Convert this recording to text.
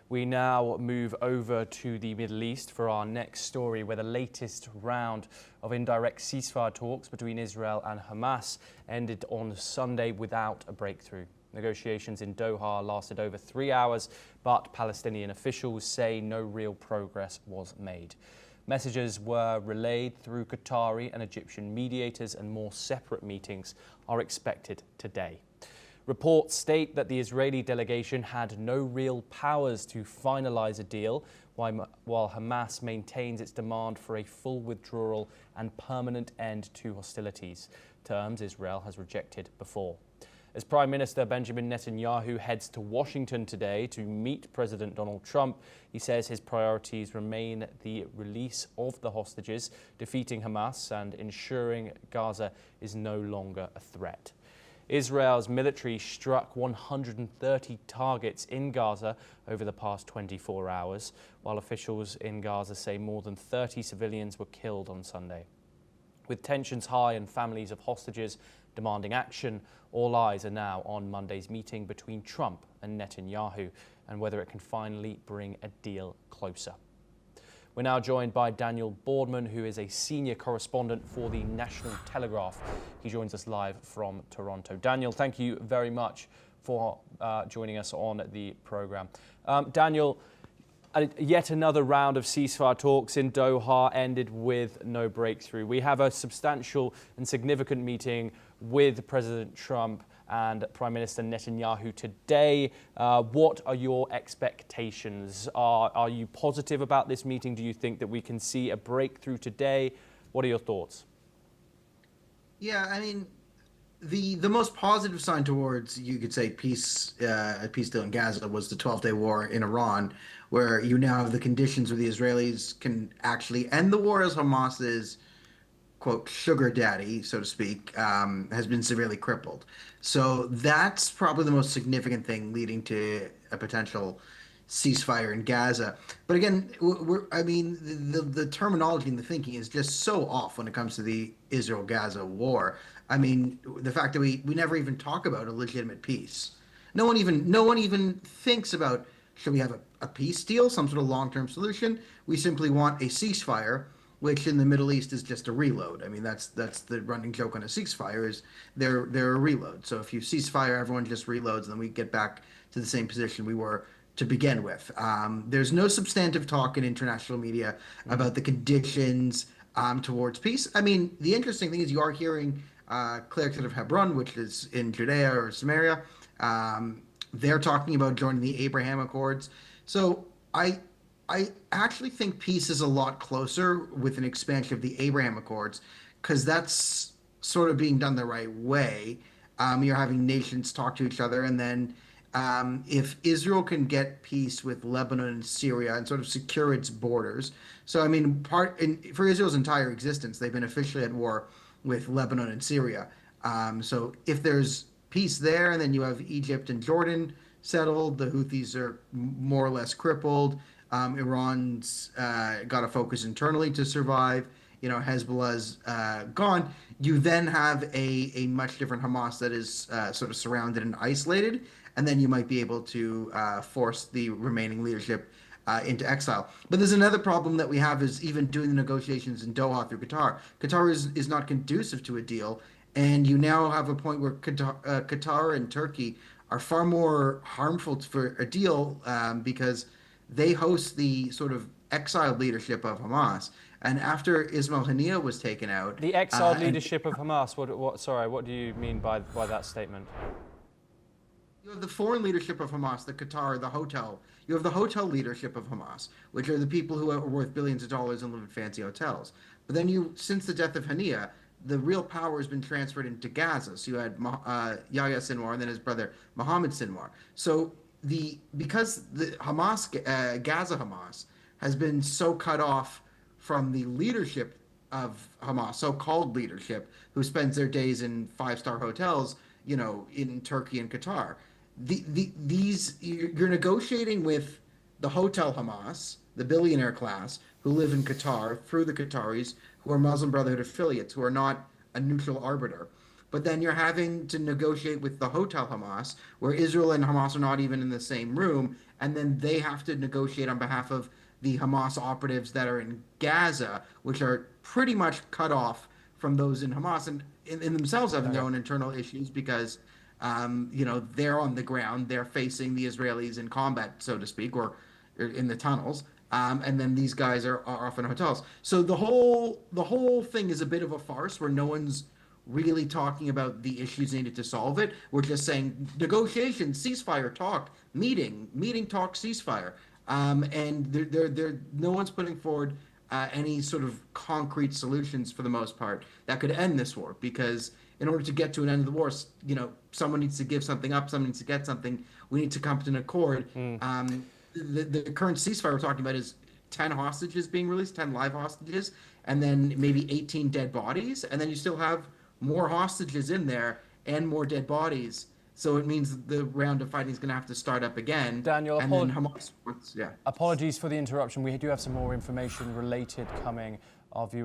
We now move over to the Middle East for our next story, where the latest round of indirect ceasefire talks between Israel and Hamas ended on Sunday without a breakthrough. Negotiations in Doha lasted over 3 hours, but Palestinian officials say no real progress was made. Messages were relayed through Qatari and Egyptian mediators, and more separate meetings are expected today. Reports state that the Israeli delegation had no real powers to finalize a deal, while Hamas maintains its demand for a full withdrawal and permanent end to hostilities, terms Israel has rejected before. As Prime Minister Benjamin Netanyahu heads to Washington today to meet President Donald Trump, he says his priorities remain the release of the hostages, defeating Hamas, and ensuring Gaza is no longer a threat. Israel's military struck 130 targets in Gaza over the past 24 hours, while officials in Gaza say more than 30 civilians were killed on Sunday. With tensions high and families of hostages demanding action, all eyes are now on Monday's meeting between Trump and Netanyahu and whether it can finally bring a deal closer. We're now joined by Daniel Boardman, who is a senior correspondent for the National Telegraph. He joins us live from Toronto. Daniel, thank you very much for joining us on the programme. Daniel, yet another round of ceasefire talks in Doha ended with no breakthrough. We have a substantial and significant meeting with President Trump and Prime Minister Netanyahu today. What are your expectations? Are you positive about this meeting? Do you think that we can see a breakthrough today? What are your thoughts? Yeah, I mean, the most positive sign towards, you could say, a peace deal in Gaza was the 12-day war in Iran, where you now have the conditions where the Israelis can actually end the war, as Hamas's quote sugar daddy, so to speak, has been severely crippled. So that's probably the most significant thing leading to a potential ceasefire in Gaza. But again, I mean, the terminology and the thinking is just so off when it comes to the Israel-Gaza war. I mean, the fact that we never even talk about a legitimate peace. No one even thinks about, should we have a peace deal, some sort of long-term solution? We simply want a ceasefire, which in the Middle East is just a reload. I mean, that's the running joke on a ceasefire, is they're a reload. So if you ceasefire, everyone just reloads, and then we get back to the same position we were to begin with. There's no substantive talk in international media about the conditions towards peace. I mean, the interesting thing is you are hearing clerics out of Hebron, which is in Judea or Samaria. They're talking about joining the Abraham Accords. So I actually think peace is a lot closer with an expansion of the Abraham Accords, because that's sort of being done the right way. You're having nations talk to each other, and then if Israel can get peace with Lebanon and Syria and sort of secure its borders. So, I mean, for Israel's entire existence, they've been officially at war with Lebanon and Syria. So if there's peace there, and then you have Egypt and Jordan settled, the Houthis are more or less crippled. Iran's got to focus internally to survive. You know, Hezbollah's gone. You then have a much different Hamas that is sort of surrounded and isolated, and then you might be able to force the remaining leadership into exile. But there's another problem that we have, is even doing the negotiations in Doha through Qatar. Qatar is not conducive to a deal, and you now have a point where Qatar and Turkey are far more harmful for a deal because they host the sort of exiled leadership of Hamas. And after Ismail Haniyeh was taken out... The exiled leadership of Hamas, what do you mean by that statement? You have the foreign leadership of Hamas, the Qatar, the hotel. You have the hotel leadership of Hamas, which are the people who are worth billions of dollars and live in fancy hotels. But then since the death of Haniyeh, the real power has been transferred into Gaza. So you had Yahya Sinwar and then his brother Mohammed Sinwar. So because the Gaza Hamas has been so cut off from the leadership of Hamas, so-called leadership, who spends their days in five-star hotels, you know, in Turkey and Qatar. You're negotiating with the hotel Hamas, the billionaire class, who live in Qatar, through the Qataris, who are Muslim Brotherhood affiliates, who are not a neutral arbiter. but then you're having to negotiate with the Hotel Hamas, where Israel and Hamas are not even in the same room, and then they have to negotiate on behalf of the Hamas operatives that are in Gaza, which are pretty much cut off from those in Hamas, and in themselves having their own internal issues because they're on the ground, they're facing the Israelis in combat, so to speak, or in the tunnels. And then these guys are off in hotels. So the whole thing is a bit of a farce where no one's really talking about the issues needed to solve it. We're just saying negotiation, ceasefire, talk, meeting, talk, ceasefire. And no one's putting forward any sort of concrete solutions for the most part that could end this war, because in order to get to an end of the war, someone needs to give something up, someone needs to get something. We need to come to an accord. The current ceasefire we're talking about is 10 hostages being released, 10 live hostages, and then maybe 18 dead bodies, and then you still have more hostages in there and more dead bodies. So it means the round of fighting is going to have to start up again. Daniel, and then Hamas, apologies for the interruption. We do have some more information related coming. Our viewers